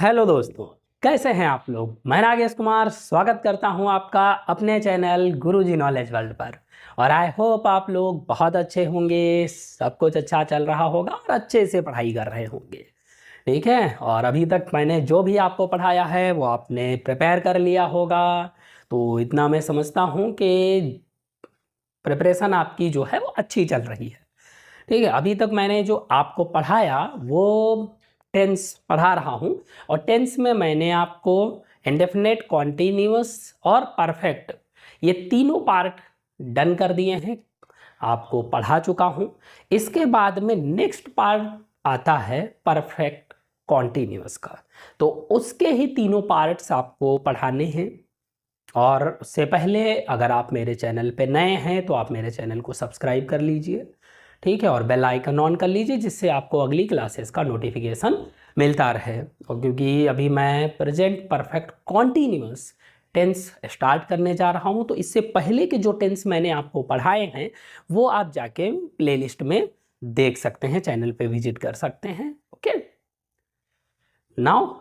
Hello दोस्तों, कैसे हैं आप लोग। मैं नागेश कुमार स्वागत करता हूं आपका अपने चैनल गुरुजी नॉलेज वर्ल्ड पर। और आई होप आप लोग बहुत अच्छे होंगे, सब कुछ अच्छा चल रहा होगा और अच्छे से पढ़ाई कर रहे होंगे। ठीक है, और अभी तक मैंने जो भी आपको पढ़ाया है वो आपने प्रिपेयर कर लिया होगा। तो इतना मैं समझता हूं कि प्रिपरेशन आपकी जो है वो अच्छी चल रही है। ठीक है, अभी तक मैंने जो आपको पढ़ाया वो टेंस पढ़ा रहा हूँ। और टेंस में मैंने आपको इंडेफिनेट, कॉन्टिन्यूअस और परफेक्ट, ये तीनों पार्ट डन कर दिए हैं, आपको पढ़ा चुका हूँ। इसके बाद में नेक्स्ट पार्ट आता है परफेक्ट कॉन्टिन्यूअस का, तो उसके ही तीनों पार्ट्स आपको पढ़ाने हैं। और उससे पहले अगर आप मेरे चैनल पे नए हैं तो आप मेरे चैनल को सब्सक्राइब कर लीजिए, ठीक है, और बेल आइकन ऑन कर लीजिए जिससे आपको अगली क्लासेस का नोटिफिकेशन मिलता रहे। और क्योंकि अभी मैं present perfect continuous tense start करने जा रहा हूँ, तो इससे पहले के जो टेंस मैंने आपको पढ़ाए हैं वो आप जाके प्लेलिस्ट में देख सकते हैं, चैनल पे विजिट कर सकते हैं। ओके, नाउ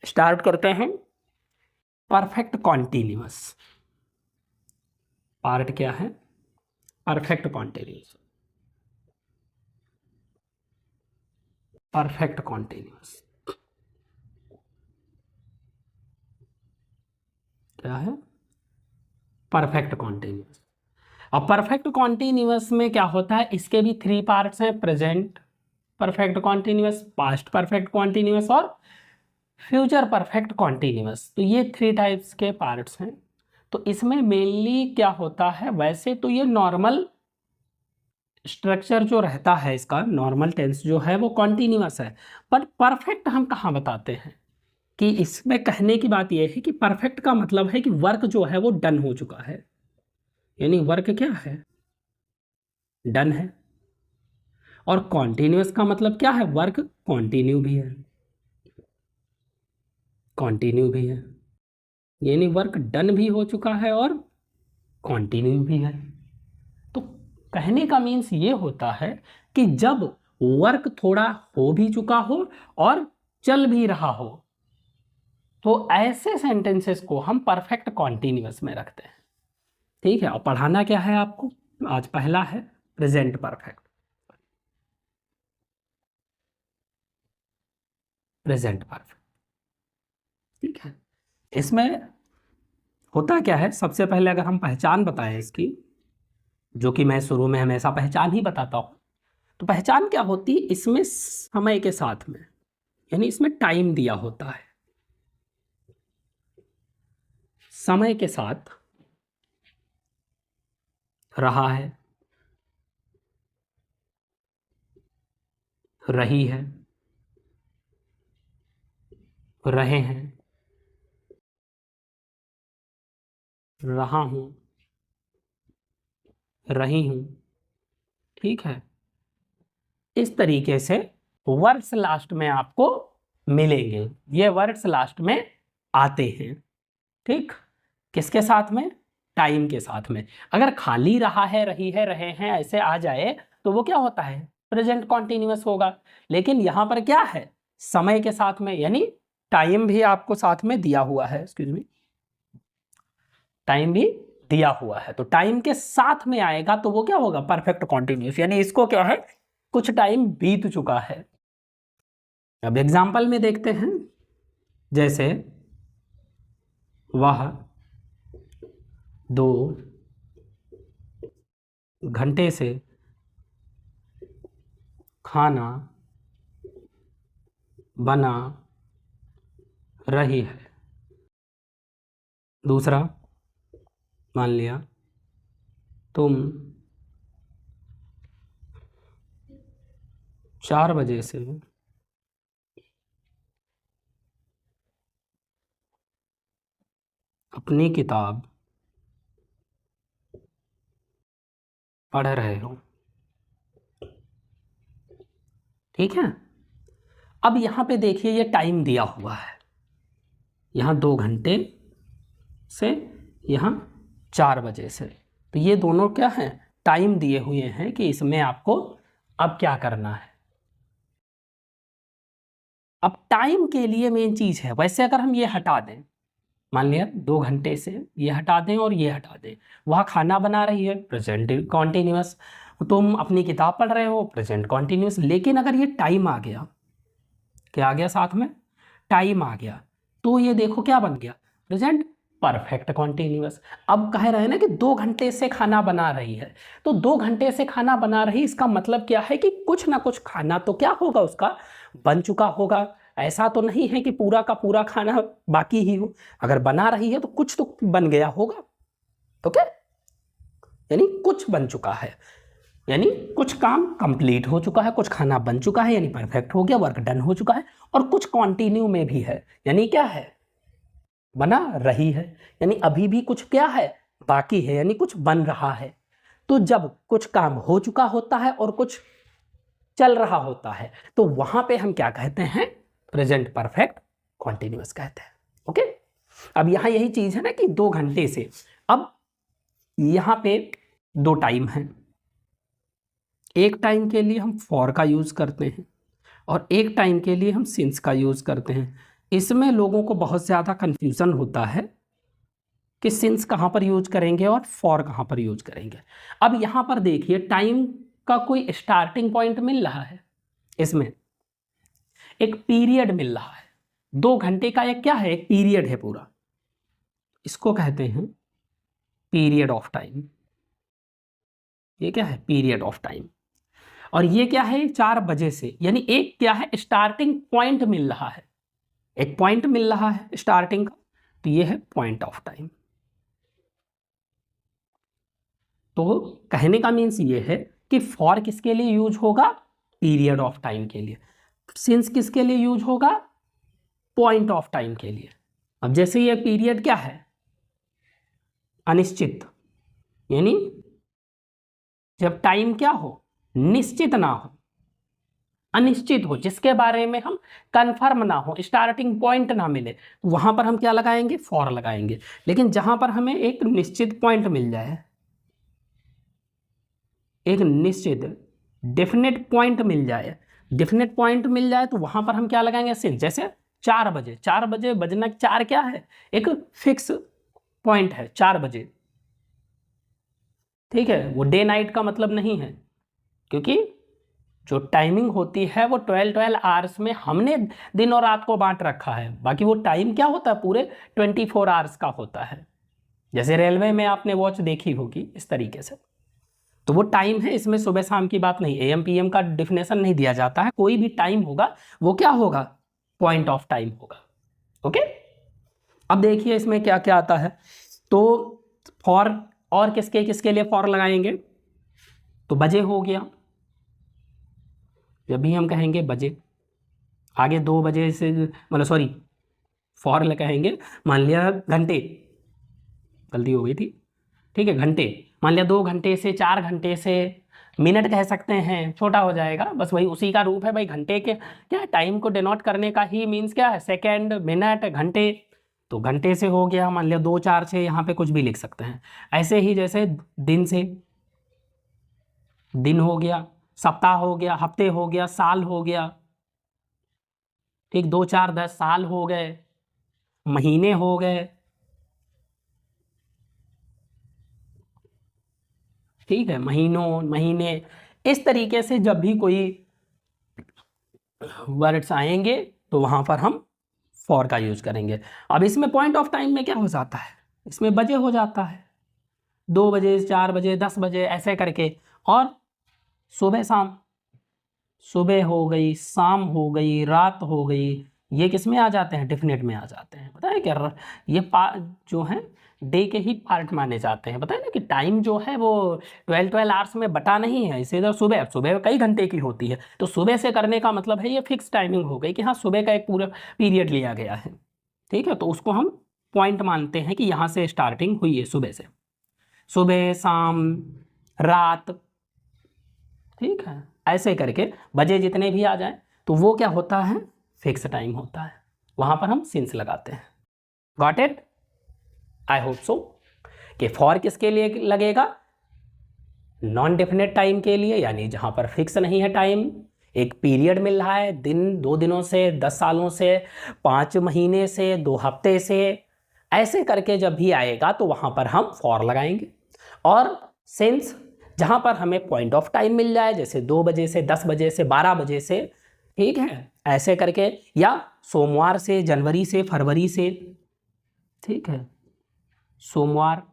स्टार्ट करते हैं। परफेक्ट कॉन्टिन्यूअस पार्ट क्या है? परफेक्ट कॉन्टिन्यूअस, परफेक्ट कॉन्टिन्यूअस क्या है? Perfect continuous. अब परफेक्ट कॉन्टिन्यूअस में क्या होता है, इसके भी थ्री पार्ट्स हैं, present perfect continuous, past perfect continuous और फ्यूचर परफेक्ट कॉन्टिन्यूअस। तो ये थ्री टाइप्स के पार्ट्स हैं। तो इसमें मेनली क्या होता है, वैसे तो ये नॉर्मल स्ट्रक्चर जो रहता है इसका, नॉर्मल टेंस जो है वो कॉन्टिन्यूअस है, बट परफेक्ट हम कहाँ बताते हैं कि इसमें कहने की बात यह है कि परफेक्ट का मतलब है कि वर्क जो है वो डन हो चुका है, यानी वर्क क्या है, डन है। और कॉन्टिन्यूअस का मतलब क्या है, वर्क कॉन्टिन्यू भी है, कॉन्टिन्यू भी है, यानी वर्क डन भी हो चुका है और कॉन्टिन्यू भी है। तो कहने का मीन्स ये होता है कि जब वर्क थोड़ा हो भी चुका हो और चल भी रहा हो, तो ऐसे सेंटेंसेस को हम परफेक्ट कॉन्टिन्यूअस में रखते हैं। ठीक है, और पढ़ाना क्या है आपको, आज पहला है प्रेजेंट परफेक्ट। प्रेजेंट परफेक्ट, ठीक है। इसमें होता क्या है, सबसे पहले अगर हम पहचान बताएं इसकी, जो कि मैं शुरू में हमेशा पहचान ही बताता हूँ, तो पहचान क्या होती है, इसमें समय के साथ में, यानी इसमें टाइम दिया होता है, समय के साथ रहा है, रही है, रहे हैं, रहा हूं, रही हूं। ठीक है, इस तरीके से वर्ड्स लास्ट में आपको मिलेंगे, ये वर्ड्स लास्ट में आते हैं। ठीक, किसके साथ में, टाइम के साथ में। अगर खाली रहा है, रही है, रहे हैं ऐसे आ जाए तो वो क्या होता है, प्रेजेंट कॉन्टिन्यूअस होगा। लेकिन यहां पर क्या है, समय के साथ में, यानी टाइम भी आपको साथ में दिया हुआ है, एक्सक्यूज मी, टाइम भी दिया हुआ है, तो टाइम के साथ में आएगा तो वो क्या होगा, परफेक्ट कॉन्टिन्यूअस, यानी इसको क्या है, कुछ टाइम बीत चुका है। अब एग्जाम्पल में देखते हैं, जैसे वह 2 घंटे से खाना बना रही है। दूसरा, मान लिया तुम 4 बजे से अपनी किताब पढ़ रहे हो। ठीक है, अब यहां पे देखिए ये टाइम दिया हुआ है, यहां 2 घंटे से, यहां 4 बजे से, तो ये दोनों क्या हैं, टाइम दिए हुए हैं कि इसमें आपको अब क्या करना है, अब टाइम के लिए मेन चीज है, वैसे अगर हम ये हटा दें, मान लिया 2 घंटे से ये हटा दें और ये हटा दें, वहाँ खाना बना रही है प्रेजेंट कॉन्टिन्यूअस, तुम अपनी किताब पढ़ रहे हो प्रेजेंट कॉन्टिन्यूअस। लेकिन अगर ये टाइम आ गया, क्या आ गया साथ में, टाइम आ गया, तो ये देखो क्या बन गया, प्रेजेंट परफेक्ट कॉन्टिन्यूअस। अब कह रहे हैं ना कि 2 घंटे से खाना बना रही है, तो 2 घंटे से खाना बना रही, इसका मतलब क्या है कि कुछ ना कुछ खाना तो क्या होगा उसका, बन चुका होगा। ऐसा तो नहीं है कि पूरा का पूरा खाना बाकी ही हो, अगर बना रही है तो कुछ तो बन गया होगा। ओके, यानी कुछ बन चुका है, यानी कुछ काम कंप्लीट हो चुका है, कुछ खाना बन चुका है, यानी परफेक्ट हो गया, वर्क डन हो चुका है। और कुछ कंटिन्यू में भी है, यानी क्या है, बना रही है, यानी अभी भी कुछ क्या है, बाकी है, यानी कुछ बन रहा है। तो जब कुछ काम हो चुका होता है और कुछ चल रहा होता है, तो वहां पे हम क्या कहते हैं, प्रेजेंट परफेक्ट कॉन्टिन्यूअस कहते हैं। ओके, अब यहां यही चीज है ना कि 2 घंटे से, अब यहां पे 2 टाइम हैं, एक टाइम के लिए हम फॉर का यूज करते हैं और एक टाइम के लिए हम सिंस का यूज करते हैं। इसमें लोगों को बहुत ज़्यादा कन्फ्यूज़न होता है कि सिंस कहाँ पर यूज करेंगे और फॉर कहाँ पर यूज करेंगे। अब यहाँ पर देखिए, टाइम का कोई स्टार्टिंग पॉइंट मिल रहा है, इसमें एक पीरियड मिल रहा है, 2 घंटे का एक क्या है, एक पीरियड है पूरा, इसको कहते हैं पीरियड ऑफ टाइम। ये क्या है, पीरियड ऑफ टाइम। और ये क्या है, 4 बजे से, यानी एक क्या है, स्टार्टिंग पॉइंट मिल रहा है, एक पॉइंट मिल रहा है स्टार्टिंग का, तो ये है पॉइंट ऑफ टाइम। तो कहने का मीन्स ये है कि फॉर किसके लिए यूज होगा, पीरियड ऑफ टाइम के लिए, सिंस किसके लिए यूज होगा, पॉइंट ऑफ टाइम के लिए। अब जैसे ये पीरियड क्या है, अनिश्चित, यानी जब टाइम क्या हो, निश्चित ना हो, अनिश्चित हो, जिसके बारे में हम कंफर्म ना हो, स्टार्टिंग पॉइंट ना मिले, वहां पर हम क्या लगाएंगे, फॉर लगाएंगे। लेकिन जहां पर हमें एक निश्चित पॉइंट मिल जाए, एक निश्चित डेफिनेट पॉइंट मिल जाए, डेफिनेट पॉइंट मिल जाए, तो वहां पर हम क्या लगाएंगे, सिंस। जैसे 4 बजे, 4 बजे बजना, 4 क्या है, एक फिक्स पॉइंट है, 4 बजे, ठीक है, वो डे नाइट का मतलब नहीं है, क्योंकि जो टाइमिंग होती है वो 12 आवर्स में हमने दिन और रात को बांट रखा है, बाकी वो टाइम क्या होता है, पूरे 24 आवर्स का होता है। जैसे रेलवे में आपने वॉच देखी होगी, इस तरीके से, तो वो टाइम है, इसमें सुबह शाम की बात नहीं, AM PM का डिफिनेशन नहीं दिया जाता है, कोई भी टाइम होगा वो क्या होगा, पॉइंट ऑफ टाइम होगा। ओके, अब देखिए इसमें क्या क्या आता है। तो फॉर, और किसके किसके लिए फॉर लगाएंगे, तो बजे हो गया, जब भी हम कहेंगे बजे, आगे 2 बजे से, मतलब सॉरी, फॉर लगाएंगे, मान लिया घंटे, गलती हो गई थी, ठीक है, घंटे, मान लिया 2 घंटे से, 4 घंटे से, मिनट कह सकते हैं, छोटा हो जाएगा, बस वही उसी का रूप है भाई, घंटे के क्या है, टाइम को डिनोट करने का ही मीन्स क्या है, सेकेंड, मिनट, घंटे। तो घंटे से हो गया, मान लिया 2, 4, 6, यहाँ पे कुछ भी लिख सकते हैं। ऐसे ही जैसे दिन से, दिन हो गया, सप्ताह हो गया, हफ्ते हो गया, साल हो गया, ठीक, 2, 4, 10 साल हो गए, महीने हो गए, ठीक है, महीनों, महीने। इस तरीके से जब भी कोई वर्ड्स आएंगे तो वहां पर हम फॉर का यूज करेंगे। अब इसमें पॉइंट ऑफ टाइम में क्या हो जाता है, इसमें बजे हो जाता है, 2 बजे, 4 बजे, 10 बजे, ऐसे करके। और सुबह शाम, सुबह हो गई, शाम हो गई, रात हो गई, ये किस में आ जाते हैं, डेफिनेट में आ जाते हैं। पता है क्या, ये जो है डे के ही पार्ट माने जाते हैं। पता है ना कि टाइम जो है वो 12 आवर्स में बटा नहीं है, इसे इधर सुबह, सुबह कई घंटे की होती है, तो सुबह से करने का मतलब है ये फिक्स टाइमिंग हो गई कि हाँ सुबह का एक पूरा पीरियड लिया गया है, ठीक है, तो उसको हम पॉइंट मानते हैं कि यहाँ से स्टार्टिंग हुई है सुबह से, सुबह, शाम, रात, ठीक है, ऐसे करके बजे जितने भी आ जाए तो वो क्या होता है, फिक्स टाइम होता है, वहां पर हम सिंस लगाते हैं। Got it, I hope so. कि फॉर किसके लिए लगेगा, नॉन डेफिनेट टाइम के लिए, यानी जहां पर फिक्स नहीं है टाइम, एक पीरियड मिल रहा है, दिन 2 दिनों से, 10 सालों से, 5 महीने से, 2 हफ्ते से, ऐसे करके जब भी आएगा तो वहाँ पर हम फॉर लगाएंगे। और सिंस जहाँ पर हमें पॉइंट ऑफ टाइम मिल जाए, जैसे 2 बजे से, 10 बजे से, 12 बजे से, ठीक है, ऐसे करके, या सोमवार से, जनवरी से, फरवरी से, ठीक है, सोमवार,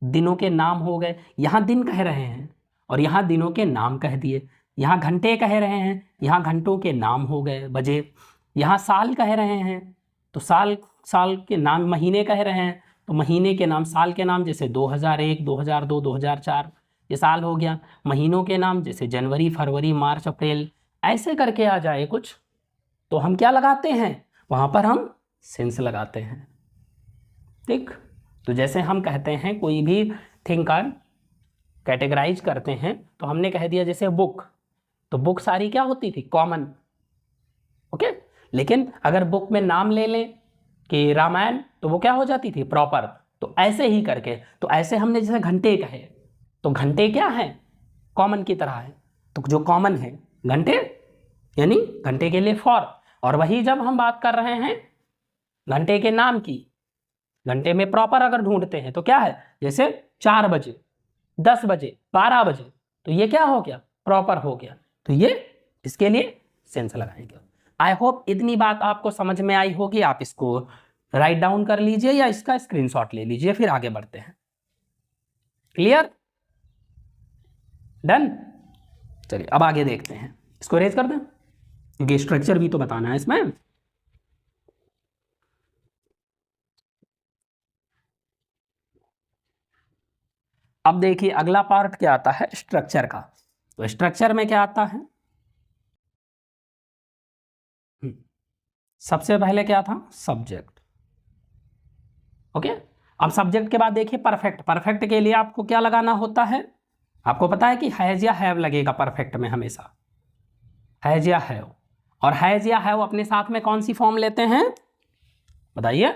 दिनों के नाम हो गए, यहाँ दिन कह रहे हैं और यहाँ दिनों के नाम कह दिए, यहाँ घंटे कह रहे हैं, यहाँ घंटों के नाम हो गए, बजे, यहाँ साल कह रहे हैं तो साल के नाम, महीने कह रहे हैं तो महीने के नाम, साल के नाम जैसे 2001, 2002, 2004, ये साल हो गया। महीनों के नाम जैसे जनवरी, फरवरी, मार्च, अप्रैल, ऐसे करके आ जाए कुछ तो हम क्या लगाते हैं, वहाँ पर हम सिंस लगाते हैं। ठीक, तो जैसे हम कहते हैं कोई भी थिंग का कैटेगराइज करते हैं तो हमने कह दिया जैसे बुक, तो बुक सारी क्या होती थी, कॉमन, ओके। लेकिन अगर बुक में नाम ले लें कि रामायण, तो वो क्या हो जाती थी, प्रॉपर। तो ऐसे ही करके, तो ऐसे हमने जैसे घंटे कहे, तो घंटे क्या है, कॉमन की तरह है, तो जो कॉमन है घंटे, यानी घंटे के लिए फॉर। और वही जब हम बात कर रहे हैं घंटे के नाम की, घंटे में प्रॉपर अगर ढूंढते हैं तो क्या है, जैसे 4 बजे, 10 बजे, 12 बजे, तो ये क्या हो गया, प्रॉपर हो गया, तो ये इसके लिए सेंस लगाएंगे। आई होप इतनी बात आपको समझ में आई होगी। आप इसको राइट डाउन कर लीजिए या इसका स्क्रीनशॉट ले लीजिए, फिर आगे बढ़ते हैं। Clear, done. चलिए अब आगे देखते हैं, इसको रेज कर दें क्योंकि स्ट्रक्चर भी तो बताना है इसमें। अब देखिए अगला पार्ट क्या आता है, स्ट्रक्चर का। तो स्ट्रक्चर में क्या आता है, सबसे पहले क्या था, सब्जेक्ट, ओके। अब सब्जेक्ट के बाद देखिए परफेक्ट। परफेक्ट के लिए आपको क्या लगाना होता है, आपको पता है कि हैज या हैव लगेगा परफेक्ट में हमेशा, हैज या हैव। और हैज या हैव अपने साथ में कौन सी फॉर्म लेते हैं, बताइए,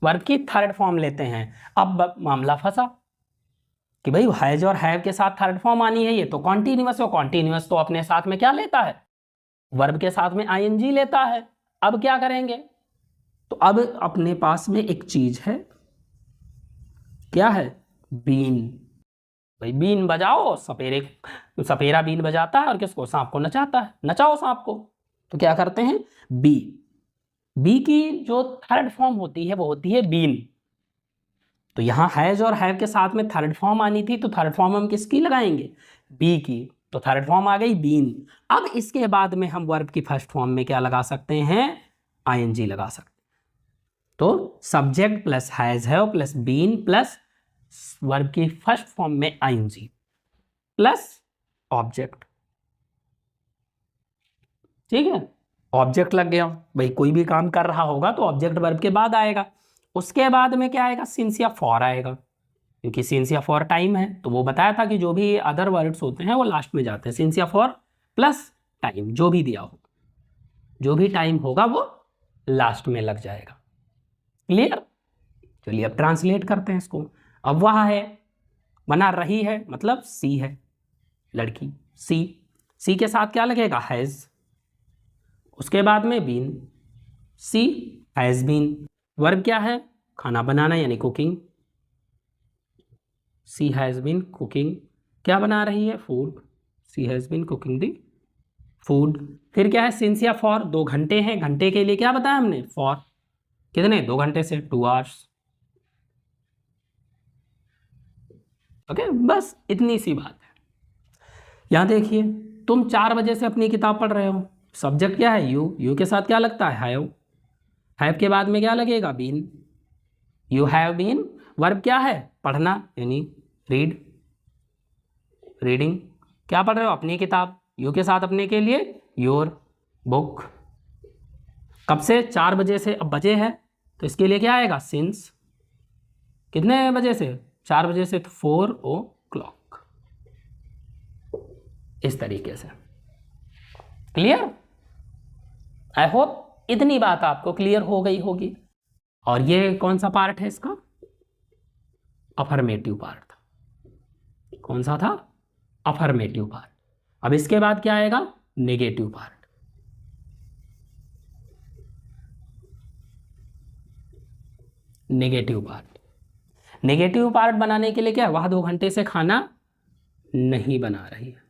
वर्ब की थर्ड फॉर्म लेते हैं। अब मामला फंसा कि भाई हैज और हैव के साथ थर्ड फॉर्म आनी है, ये तो कॉन्टिन्यूअस हो, कॉन्टिन्यूअस तो अपने साथ में क्या लेता है, वर्ब के साथ में आईएनजी लेता है। अब क्या करेंगे, तो अब अपने पास में एक चीज है, क्या है, बीन। भाई बीन बजाओ, सपेरा बीन बजाता है और किसको, सांप को नचाता है, नचाओ सांप को। तो क्या करते हैं, बी। बी की जो थर्ड फॉर्म होती है वो होती है बीन। तो यहां हैज और हैव के साथ में थर्ड फॉर्म आनी थी, तो थर्ड फॉर्म हम किसकी लगाएंगे, बी की। तो थर्ड फॉर्म आ गई बीन। अब इसके बाद में हम वर्ब की फर्स्ट फॉर्म में क्या लगा सकते हैं, आईएनजी लगा सकते हैं। तो subject plus has have plus been plus verb की फर्स्ट फॉर्म में आईएनजी प्लस ऑब्जेक्ट, ठीक है। ऑब्जेक्ट लग गया, भाई कोई भी काम कर रहा होगा तो ऑब्जेक्ट वर्ब के बाद आएगा। उसके बाद में क्या आएगा, सिंस या फॉर आएगा, क्योंकि सिंस या फॉर टाइम है, तो वो बताया था कि जो भी अदर वर्ड्स होते हैं वो लास्ट में जाते हैं। सिंस या फॉर प्लस टाइम, जो भी दिया हो, जो भी टाइम होगा वो लास्ट में लग जाएगा। क्लियर, चलिए अब ट्रांसलेट करते हैं इसको। अब वह है, बना रही है, मतलब सी है, लड़की, सी के साथ क्या लगेगा, हैज। उसके बाद में been, she has been. Verb क्या है, खाना बनाना यानी cooking, she has been cooking. क्या बना रही है, food, she has been cooking the food. फिर क्या है, सिंस या फॉर, 2 घंटे हैं, घंटे के लिए क्या बताया हमने, फॉर, कितने, 2 घंटे से 2 आवर्स, ओके। बस इतनी सी बात है। यहां देखिए, तुम 4 बजे से अपनी किताब पढ़ रहे हो, सब्जेक्ट क्या है, यू के साथ क्या लगता है, हैव के बाद में क्या लगेगा, been, you have been. Verb क्या है, पढ़ना यानी रीड, रीडिंग। क्या पढ़ रहे हो, अपनी किताब, यू के साथ अपने के लिए योर बुक। कब से, 4 बजे से। अब बजे है तो इसके लिए क्या आएगा, सिंस, कितने बजे से, 4 बजे से, तो 4 o'clock। इस तरीके से। क्लियर, आई होप इतनी बात आपको क्लियर हो गई होगी। और ये कौन सा पार्ट है इसका, अफर्मेटिव पार्ट था। कौन सा था, अफर्मेटिव पार्ट। अब इसके बाद क्या आएगा, negative part. Negative part, negative part बनाने के लिए क्या है, वह 2 घंटे से खाना नहीं बना रही है,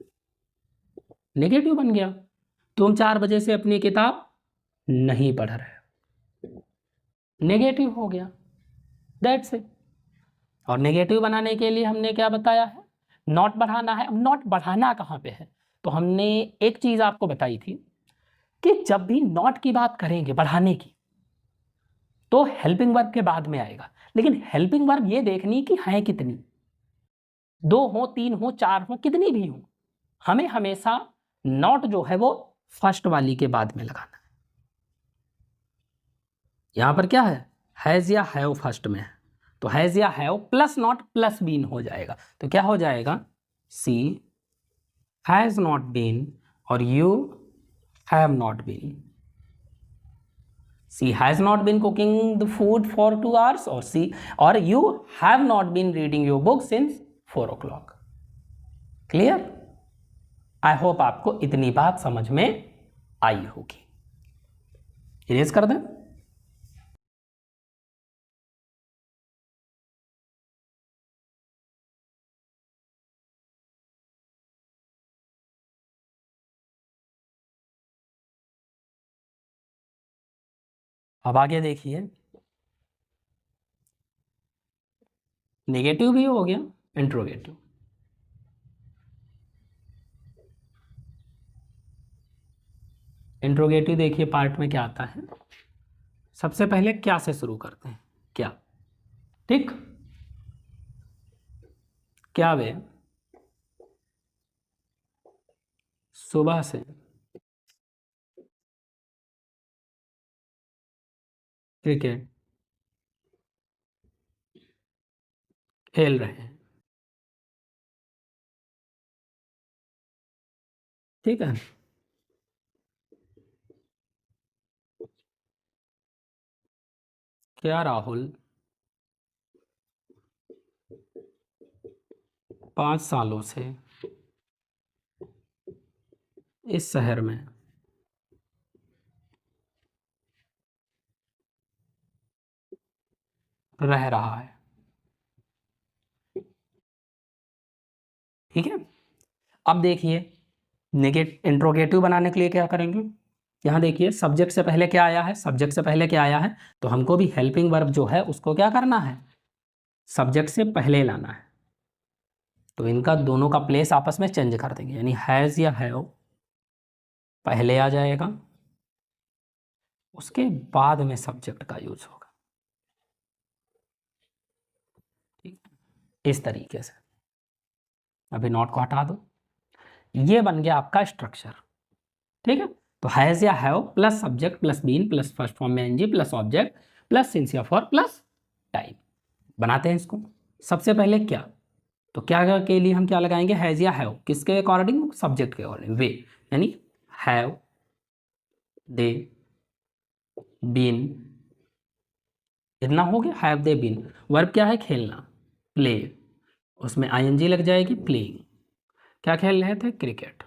नेगेटिव बन गया। तुम 4 बजे से अपनी किताब नहीं पढ़ रहे, नेगेटिव हो गया, दैट्स इट। और नेगेटिव बनाने के लिए हमने क्या बताया है, नॉट बढ़ाना है। अब नॉट बढ़ाना कहाँ पे है, तो हमने एक चीज़ आपको बताई थी कि जब भी नॉट की बात करेंगे बढ़ाने की, तो हेल्पिंग वर्ब के बाद में आएगा। लेकिन हेल्पिंग वर्ब ये देखनी कि हैं कितनी, 2 हो, 3 हो, 4 हो, कितनी भी हो, हमें हमेशा नॉट जो है वो फर्स्ट वाली के बाद में लगाना है। यहां पर क्या है, हैज़ या हैव फर्स्ट में है, तो हैज़ या have plus not plus been हो जाएगा। तो क्या हो जाएगा, सी हैज़ नॉट बीन और you have not been. She has not been cooking the food for 2 hours, or you have not been reading your book since 4 o'clock. Clear? I hope आपको इतनी बात समझ में आई होगी। इरेज कर दें। अब आगे देखिए, नेगेटिव भी हो गया, इंट्रोगेटिव। इंट्रोगेटिव देखिए पार्ट में क्या आता है। सबसे पहले क्या से शुरू करते हैं, क्या, ठीक, क्या वे सुबह से क्रिकेट खेल रहे हैं, ठीक है। क्या राहुल 5 सालों से इस शहर में रह रहा है, ठीक है। अब देखिए इंट्रोगेटिव बनाने के लिए क्या करेंगे, यहाँ देखिए सब्जेक्ट से पहले क्या आया है, सब्जेक्ट से पहले क्या आया है, तो हमको भी हेल्पिंग वर्ब जो है उसको क्या करना है, सब्जेक्ट से पहले लाना है। तो इनका दोनों का प्लेस आपस में चेंज कर देंगे, यानी हैज़ या हैव पहले आ जाएगा, उसके बाद में सब्जेक्ट का यूज होगा, ठीक, इस तरीके से। अभी नॉट को हटा दो, ये बन गया आपका स्ट्रक्चर, ठीक है। तो हैज़ या have plus subject plus been plus first form में ing plus object plus since या फॉर प्लस टाइम। बनाते हैं इसको। सबसे पहले क्या, तो क्या के लिए हम क्या लगाएंगे, हैज़ या हैव किसके अकॉर्डिंग, सब्जेक्ट के अकॉर्डिंग, वे, यानी हैव दे बीन, इतना हो गया, हैव दे बीन। वर्ब क्या है, खेलना, प्ले, उसमें आईएनजी लग जाएगी, प्लेइंग, क्या खेल रहे थे, क्रिकेट।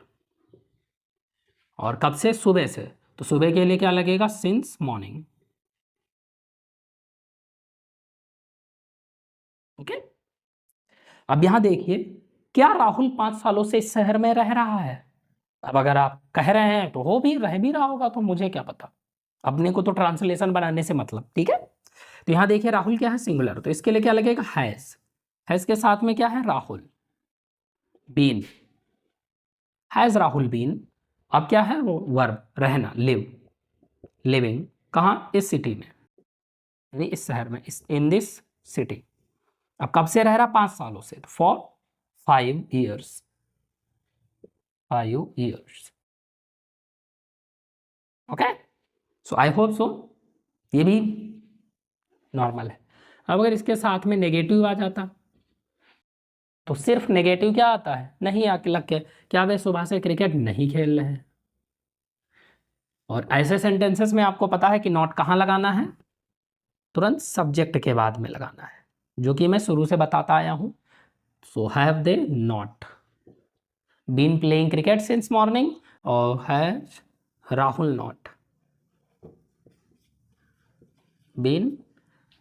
और कब से, सुबह से, तो सुबह के लिए क्या लगेगा, सिंस मॉर्निंग, ओके। अब यहां देखिए, क्या राहुल 5 सालों से इस शहर में रह रहा है। अब अगर आप कह रहे हैं तो हो भी रह भी रहा होगा, तो मुझे क्या पता, अपने को तो ट्रांसलेशन बनाने से मतलब, ठीक है। तो यहां देखिए राहुल क्या है, सिंगुलर, तो इसके लिए क्या लगेगा, हैज, हैज के साथ में क्या है, Rahul, been, has Rahul been. अब क्या है वो, वर्ब, रहना, लिव, लिविंग, कहाँ, इस सिटी में, यानी इस शहर में, इस इन दिस सिटी। अब कब से रह रहा, 5 सालों से, तो for 5 years, 5 years, okay. So I hope so ये भी नॉर्मल है। अब अगर इसके साथ में नेगेटिव आ जाता, तो सिर्फ नेगेटिव क्या आता है, नहीं आके लग के, क्या वे सुबह से क्रिकेट नहीं खेल रहे हैं। और ऐसे सेंटेंसेस में आपको पता है कि नॉट कहाँ लगाना है, तुरंत सब्जेक्ट के बाद में लगाना है, जो कि मैं शुरू से बताता आया हूं। So have they not been playing cricket since morning, और has Rahul not been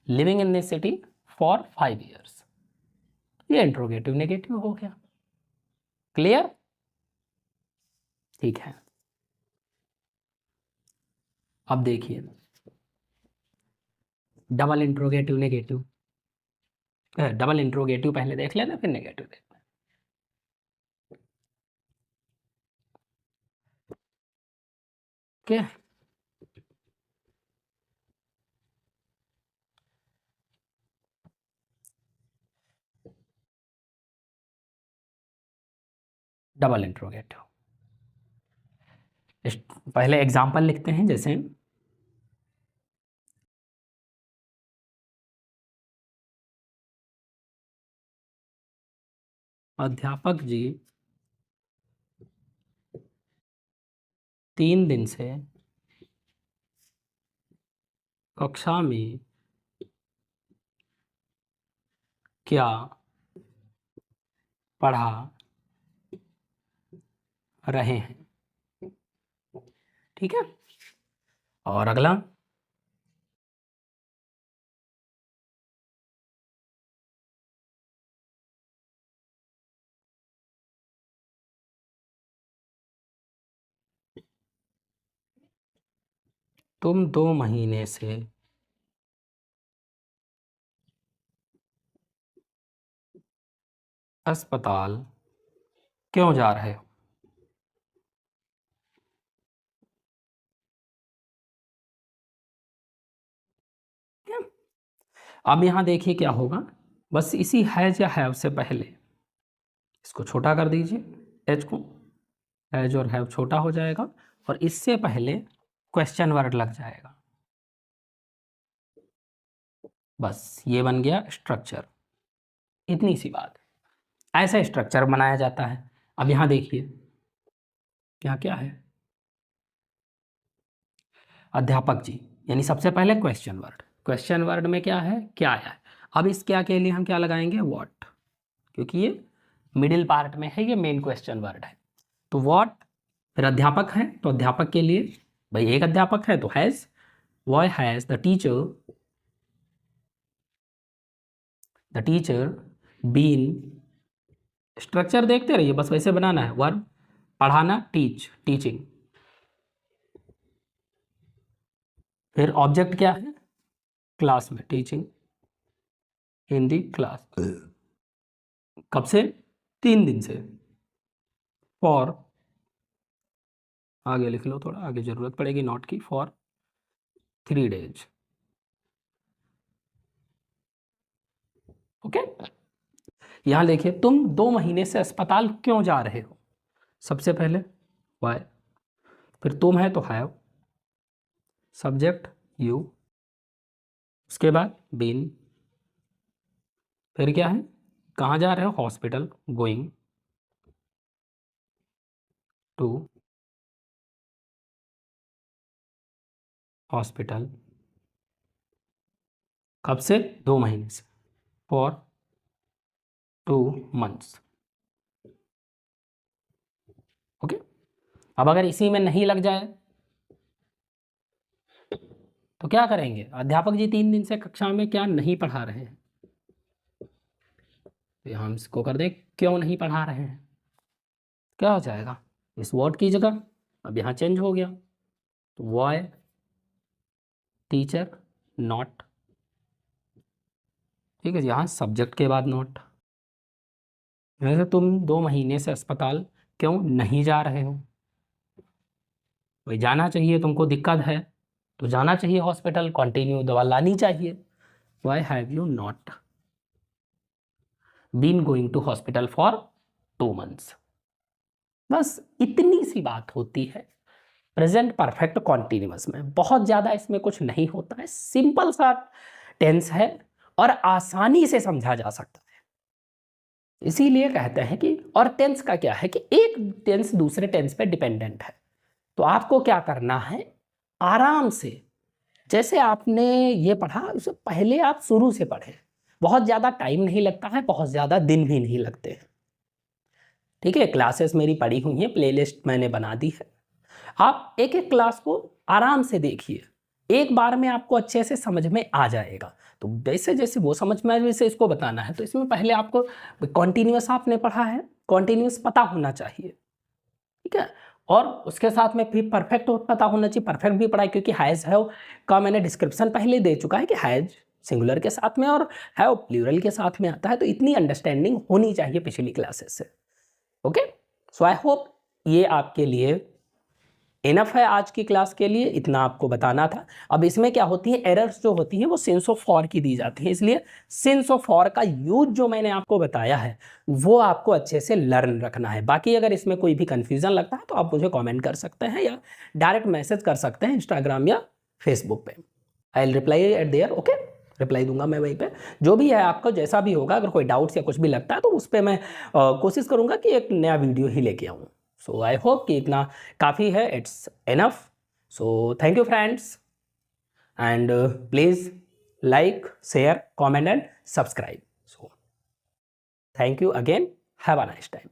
living in this city for 5 years। ये इंट्रोगेटिव नेगेटिव हो गया। क्लियर? ठीक है, अब देखिए double interrogative negative. Double interrogative पहले देख लेना, फिर नेगेटिव देख लेना। Okay, double interrogative. पहले एग्जाम्पल लिखते हैं, जैसे अध्यापक जी 3 दिन से कक्षा में क्या पढ़ा रहे हैं। ठीक है, और अगला तुम 2 महीने से अस्पताल क्यों जा रहे हो। अब यहाँ देखिए क्या होगा, बस इसी हैज या हैव से पहले इसको छोटा कर दीजिए, एच को, हैज और हैव छोटा हो जाएगा, और इससे पहले क्वेश्चन वर्ड लग जाएगा। बस ये बन गया स्ट्रक्चर। इतनी सी बात, ऐसा स्ट्रक्चर बनाया जाता है। अब यहाँ देखिए यहाँ क्या है, अध्यापक जी, यानी सबसे पहले क्वेश्चन वर्ड। क्वेश्चन वर्ड में क्या है, क्या आया है। अब इस क्या के लिए हम क्या लगाएंगे, व्हाट, क्योंकि ये मिडिल पार्ट में है, ये मेन क्वेश्चन वर्ड है। तो व्हाट, फिर अध्यापक है तो अध्यापक के लिए भाई एक अध्यापक है तो has, why has the teacher been. Structure देखते रहिए, बस वैसे बनाना है। वर्ब पढ़ाना, टीचिंग। फिर ऑब्जेक्ट क्या है, क्लास में, टीचिंग इन दी क्लास। कब से, 3 दिन से। फॉर, आगे लिख लो, थोड़ा आगे जरूरत पड़ेगी नॉट की, फॉर 3 days। ओके, यहां देखिए तुम 2 महीने से अस्पताल क्यों जा रहे हो। सबसे पहले वाई, फिर तुम है तो हैव, सब्जेक्ट यू, उसके बाद बीन, फिर क्या है, कहाँ जा रहे हो, हॉस्पिटल, गोइंग टू हॉस्पिटल। कब से, 2 महीने से, फॉर 2 months। ओके, अब अगर इसी में नहीं लग जाए तो क्या करेंगे, अध्यापक जी 3 दिन से कक्षा में क्या नहीं पढ़ा रहे हैं, तो हम इसको कर दें क्यों नहीं पढ़ा रहे हैं। क्या हो जाएगा, इस वर्ड की जगह अब यहाँ चेंज हो गया, तो वॉय टीचर नॉट। ठीक है, यहाँ सब्जेक्ट के बाद नॉट। वैसे तुम 2 महीने से अस्पताल क्यों नहीं जा रहे हो, भाई जाना चाहिए, तुमको दिक्कत है तो जाना चाहिए हॉस्पिटल, कंटिन्यू दवा लानी चाहिए। Why have you not been going to hospital for 2 months। बस इतनी सी बात होती है प्रेजेंट परफेक्ट कॉन्टिन्यूअस में, बहुत ज़्यादा इसमें कुछ नहीं होता है, सिंपल सा टेंस है और आसानी से समझा जा सकता है। इसीलिए कहते हैं कि, और टेंस का क्या है कि एक टेंस दूसरे टेंस पे डिपेंडेंट है, तो आपको क्या करना है, आराम से, जैसे आपने ये पढ़ा उससे पहले आप शुरू से पढ़ें, बहुत ज़्यादा टाइम नहीं लगता है, बहुत ज़्यादा दिन भी नहीं लगते हैं। ठीक है, क्लासेस मेरी पड़ी हुई हैं, प्लेलिस्ट मैंने बना दी है। आप एक एक क्लास को आराम से देखिए, एक बार में आपको अच्छे से समझ में आ जाएगा। तो जैसे जैसे वो समझ में आए वैसे इसको बताना है। तो इसमें पहले आपको कॉन्टिन्यूस आपने पढ़ा है, कॉन्टिन्यूस पता होना चाहिए, ठीक है। और उसके साथ में भी परफेक्ट पता होना चाहिए, परफेक्ट भी पढ़ा है, क्योंकि हैज़ हैव का मैंने डिस्क्रिप्शन पहले दे चुका है कि हैज़ सिंगुलर के साथ में और हैव प्लूरल के साथ में आता है। तो इतनी अंडरस्टैंडिंग होनी चाहिए पिछली क्लासेस से। ओके, सो आई होप ये आपके लिए इनफ है आज की क्लास के लिए, इतना आपको बताना था। अब इसमें क्या होती है, एरर्स जो होती हैं वो सेंस ऑफ फॉर की दी जाती है, इसलिए सेंस ऑफ फॉर का यूज जो मैंने आपको बताया है वो आपको अच्छे से लर्न रखना है। बाकी अगर इसमें कोई भी कंफ्यूजन लगता है तो आप मुझे कमेंट कर सकते हैं या डायरेक्ट मैसेज कर सकते हैं इंस्टाग्राम या फेसबुक पे। I will reply eight there. Okay, reply दूंगा मैं वहीं पे। जो भी है आपको जैसा भी होगा, अगर कोई डाउट्स या कुछ भी लगता है तो उस पर मैं कोशिश करूँगा कि एक नया वीडियो ही लेके आऊँ। सो आई होप कि इतना काफ़ी है, it's enough. So thank you friends, and please like, share, comment and subscribe. So thank you again, have a nice time.